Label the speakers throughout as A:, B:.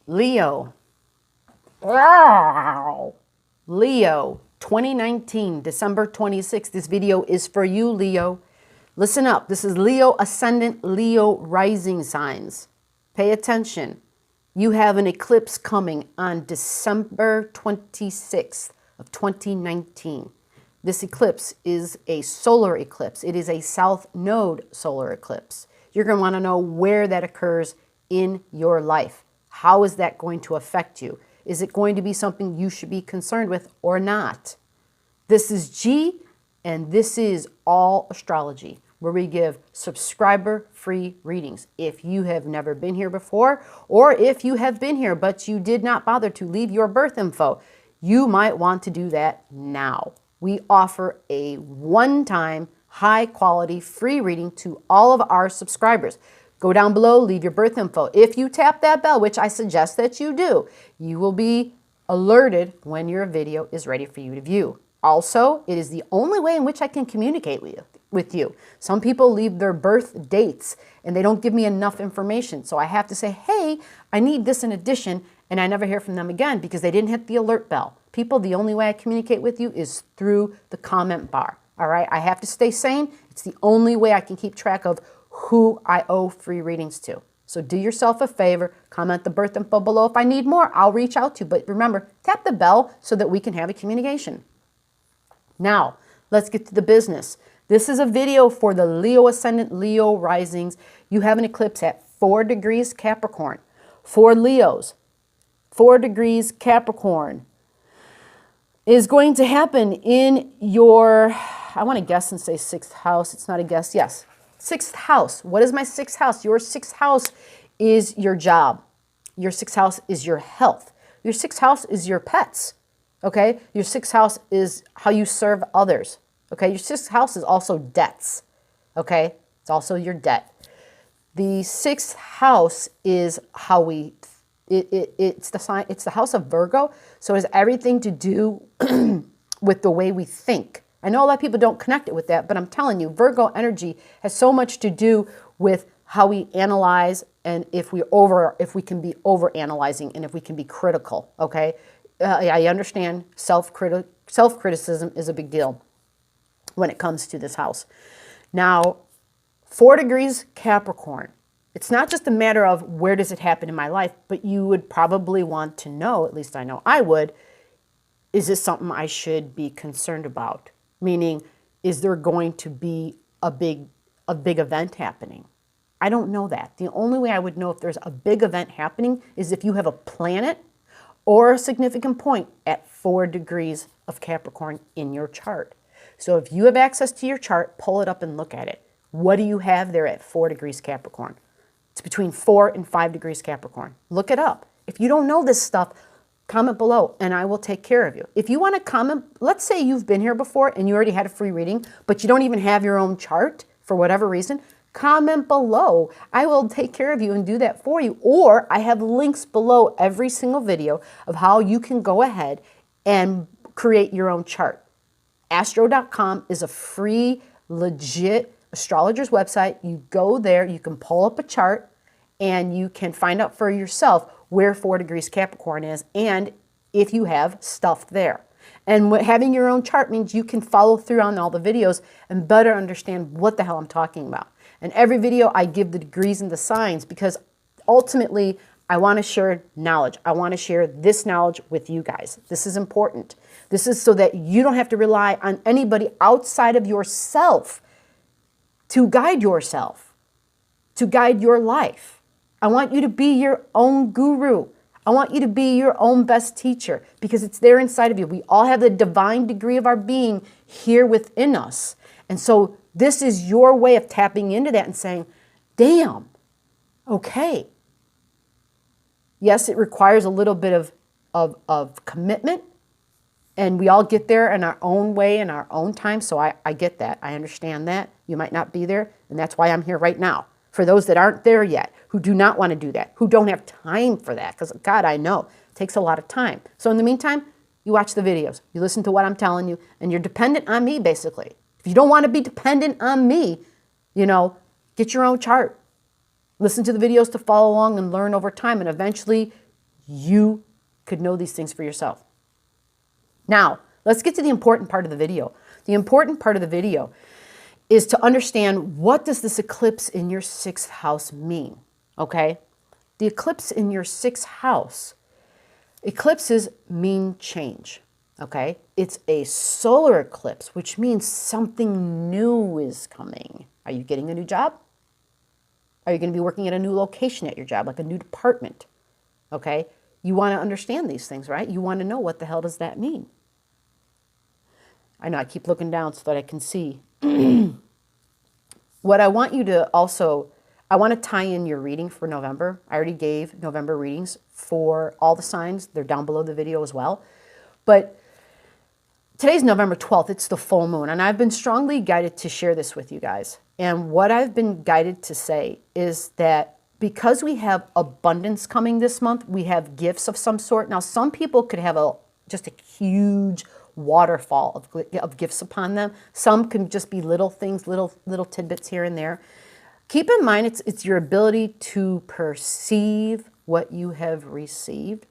A: Leo. Leo, 2019, December 26th. This video is for you, Leo. Listen up. This is Leo Ascendant, Leo Rising signs. Pay attention. You have an eclipse coming on December 26th of 2019. This eclipse is a solar eclipse. It is a south node solar eclipse. You're going to want to know where that occurs in your life. How is that going to affect you? Is it going to be something you should be concerned with or not? This is G, and this is All Astrology, where we give subscriber-free readings. If you have never been here before, or if you have been here but you did not bother to leave your birth info, you might want to do that now. We offer a one-time, high-quality free reading to all of our subscribers. Go down below, leave your birth info. If you tap that bell, which I suggest that you do, you will be alerted when your video is ready for you to view. Also, it is the only way in which I can communicate with you. Some people leave their birth dates and they don't give me enough information. So I have to say, hey, I need this in addition, and I never hear from them again because they didn't hit the alert bell. People, the only way I communicate with you is through the comment bar. All right, I have to stay sane. It's the only way I can keep track of who I owe free readings to. So do yourself a favor, comment the birth info below. If I need more, I'll reach out to you. But remember, tap the bell so that we can have a communication. Now, let's get to the business. This is a video for the Leo Ascendant, Leo Risings. You have an eclipse at 4 degrees Capricorn. For Leos, 4 degrees Capricorn is going to happen in your, I want to guess and say 6th house. It's not a guess. Yes. 6th house. What is my 6th house? Your 6th house is your job. Your 6th house is your health. Your 6th house is your pets. Okay? Your 6th house is how you serve others. Okay? Your 6th house is also debts. Okay? It's also your debt. The 6th house is how we, it's the house of Virgo. So it has everything to do with the way we think. I know a lot of people don't connect it with that, but I'm telling you, Virgo energy has so much to do with how we analyze and if we can be over-analyzing and if we can be critical, okay? I understand self-criticism is a big deal when it comes to this house. Now, 4 degrees Capricorn. It's not just a matter of where does it happen in my life, but you would probably want to know, at least I know I would, is this something I should be concerned about? Meaning, is there going to be a big event happening? I don't know that. The only way I would know if there's a big event happening is if you have a planet or a significant point at 4 degrees of Capricorn in your chart. So if you have access to your chart, pull it up and look at it. What do you have there at 4 degrees Capricorn? It's between 4 and 5 degrees Capricorn. Look it up. If you don't know this stuff, comment below and I will take care of you. If you want to comment, let's say you've been here before and you already had a free reading, but you don't even have your own chart for whatever reason, comment below. I will take care of you and do that for you. Or I have links below every single video of how you can go ahead and create your own chart. Astro.com is a free, legit astrologer's website. You go there, you can pull up a chart and you can find out for yourself where 4 degrees Capricorn is, and if you have stuff there. And having your own chart means you can follow through on all the videos and better understand what the hell I'm talking about. And every video I give the degrees and the signs because ultimately I want to share knowledge. I want to share this knowledge with you guys. This is important. This is so that you don't have to rely on anybody outside of yourself to guide yourself, to guide your life. I want you to be your own guru. I want you to be your own best teacher because it's there inside of you. We all have the divine degree of our being here within us. And so this is your way of tapping into that and saying, damn, okay. Yes, it requires a little bit of commitment, and we all get there in our own way, in our own time. So I get that. I understand that. You might not be there, and that's why I'm here right now. For those that aren't there yet, who do not want to do that, who don't have time for that, because God, I know, it takes a lot of time. So in the meantime, you watch the videos, you listen to what I'm telling you, and you're dependent on me, basically. If you don't want to be dependent on me, you know, get your own chart. Listen to the videos to follow along and learn over time, and eventually you could know these things for yourself. Now, let's get to the important part of the video. The important part of the video is to understand, what does this eclipse in your 6th house mean, okay? The eclipse in your 6th house, eclipses mean change, okay? It's a solar eclipse, which means something new is coming. Are you getting a new job? Are you going to be working at a new location at your job, like a new department, okay? You want to understand these things, right? You want to know, what the hell does that mean? I know I keep looking down so that I can see. What I want you to also, I want to tie in your reading for November. I already gave November readings for all the signs. They're down below the video as well. But today's November 12th. It's the full moon. And I've been strongly guided to share this with you guys. And what I've been guided to say is that because we have abundance coming this month, we have gifts of some sort. Now, some people could have just a huge waterfall of gifts upon them. Some can just be little things, little tidbits here and there. Keep in mind, it's your ability to perceive what you have received.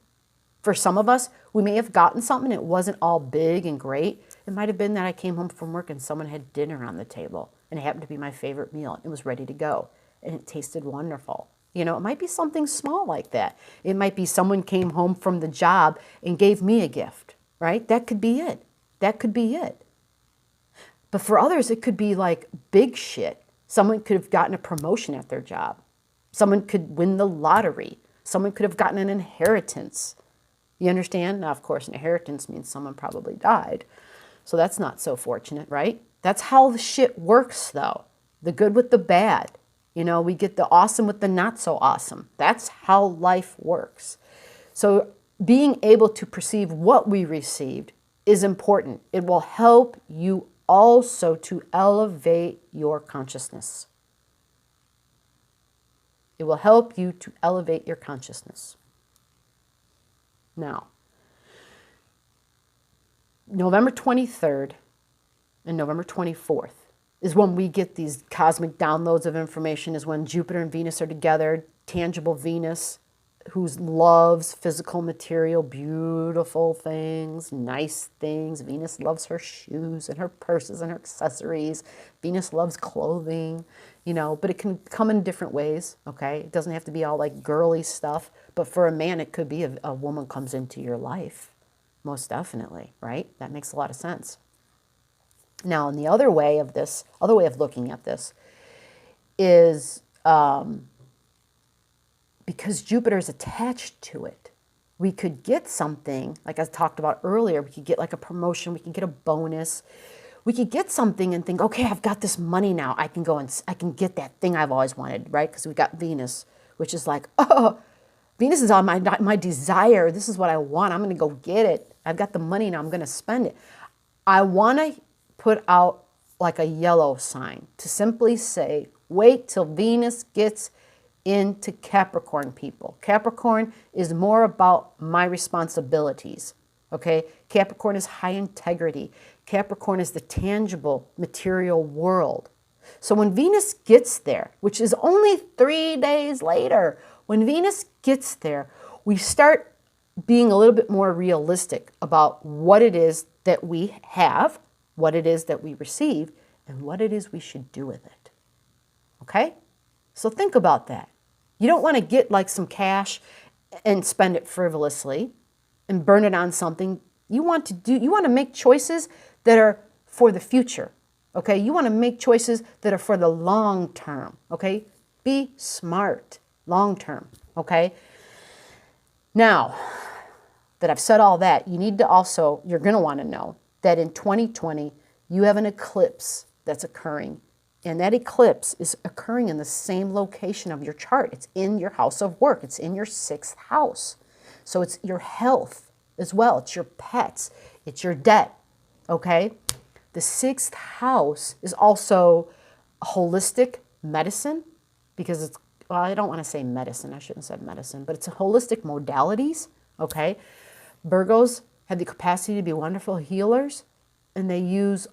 A: For some of us, we may have gotten something, it wasn't all big and great. It might have been that I came home from work and someone had dinner on the table, and it happened to be my favorite meal. It was ready to go, and it tasted wonderful. You know, it might be something small like that. It might be someone came home from the job and gave me a gift, right? That could be it. That could be it. But for others, it could be like big shit. Someone could have gotten a promotion at their job. Someone could win the lottery. Someone could have gotten an inheritance. You understand? Now, of course, an inheritance means someone probably died. So that's not so fortunate, right? That's how the shit works, though. The good with the bad. You know, we get the awesome with the not so awesome. That's how life works. So being able to perceive what we received is important. It will help you also to elevate your consciousness. It will help you to elevate your consciousness. Now, November 23rd and November 24th is when we get these cosmic downloads of information, is when Jupiter and Venus are together. Tangible Venus, who loves physical material, beautiful things, nice things. Venus loves her shoes and her purses and her accessories. Venus loves clothing, you know, but it can come in different ways, okay? It doesn't have to be all like girly stuff, but for a man, it could be a woman comes into your life, most definitely, right? That makes a lot of sense. Now, in the other way of this, other way of looking at this is because Jupiter is attached to it, we could get something, like I talked about earlier, we could get like a promotion, we could get a bonus, we could get something and think, okay, I've got this money now, I can go and I can get that thing I've always wanted, right? Because we got Venus, which is like, oh, Venus is on my desire, this is what I want, I'm going to go get it, I've got the money now, I'm going to spend it. I want to put out like a yellow sign to simply say, wait till Venus gets into Capricorn, people. Capricorn is more about my responsibilities, okay? Capricorn is high integrity. Capricorn is the tangible material world. So when Venus gets there, which is only 3 days later, when Venus gets there, we start being a little bit more realistic about what it is that we have, what it is that we receive, and what it is we should do with it. Okay? So think about that. You don't want to get like some cash and spend it frivolously and burn it on something. You want to make choices that are for the future. Okay? You want to make choices that are for the long term. Okay? Be smart long term. Okay? Now that I've said all that, you need to also, you're going to want to know that in 2020, you have an eclipse that's occurring. And that eclipse is occurring in the same location of your chart. It's in your house of work. It's in your 6th house. So it's your health as well. It's your pets. It's your debt. Okay? The 6th house is also holistic medicine because it's, well, I don't want to say medicine. I shouldn't have said medicine, but it's a holistic modalities. Okay? Virgos have the capacity to be wonderful healers, and they use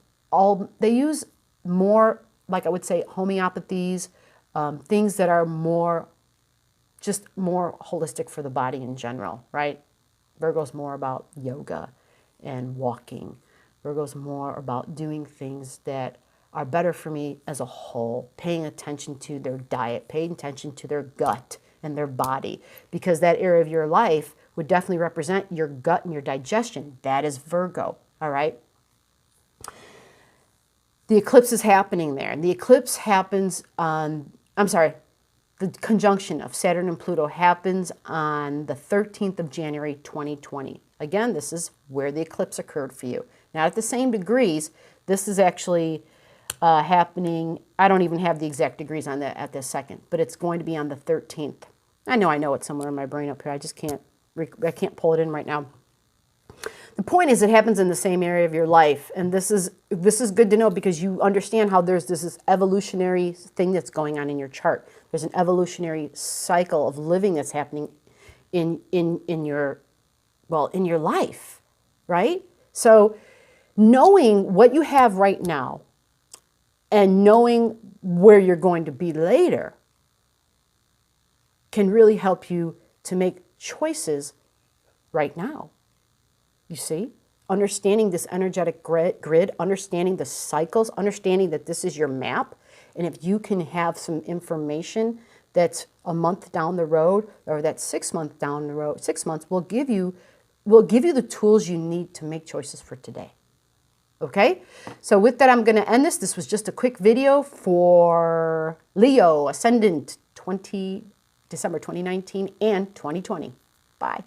A: more, like I would say, homeopathies, things that are more just more holistic for the body in general, right? Virgo's more about yoga and walking. Virgo's more about doing things that are better for me as a whole, paying attention to their diet, paying attention to their gut and their body, because that area of your life would definitely represent your gut and your digestion. That is Virgo, all right? The eclipse is happening there. And the eclipse happens on, the conjunction of Saturn and Pluto happens on the 13th of January, 2020. Again, this is where the eclipse occurred for you. Not at the same degrees. This is actually happening, I don't even have the exact degrees on that at this second, but it's going to be on the 13th. I know it's somewhere in my brain up here. I just can't pull it in right now. The point is, it happens in the same area of your life, and this is good to know because you understand how there's this evolutionary thing that's going on in your chart. There's an evolutionary cycle of living that's happening in your life, right? So knowing what you have right now and knowing where you're going to be later can really help you to make choices right now. You see? Understanding this energetic grid, understanding the cycles, understanding that this is your map, and if you can have some information that's a month down the road or that's 6 months down the road, 6 months will give you the tools you need to make choices for today. Okay? So with that, I'm going to end this. This was just a quick video for Leo Ascendant December 2019 and 2020. Bye.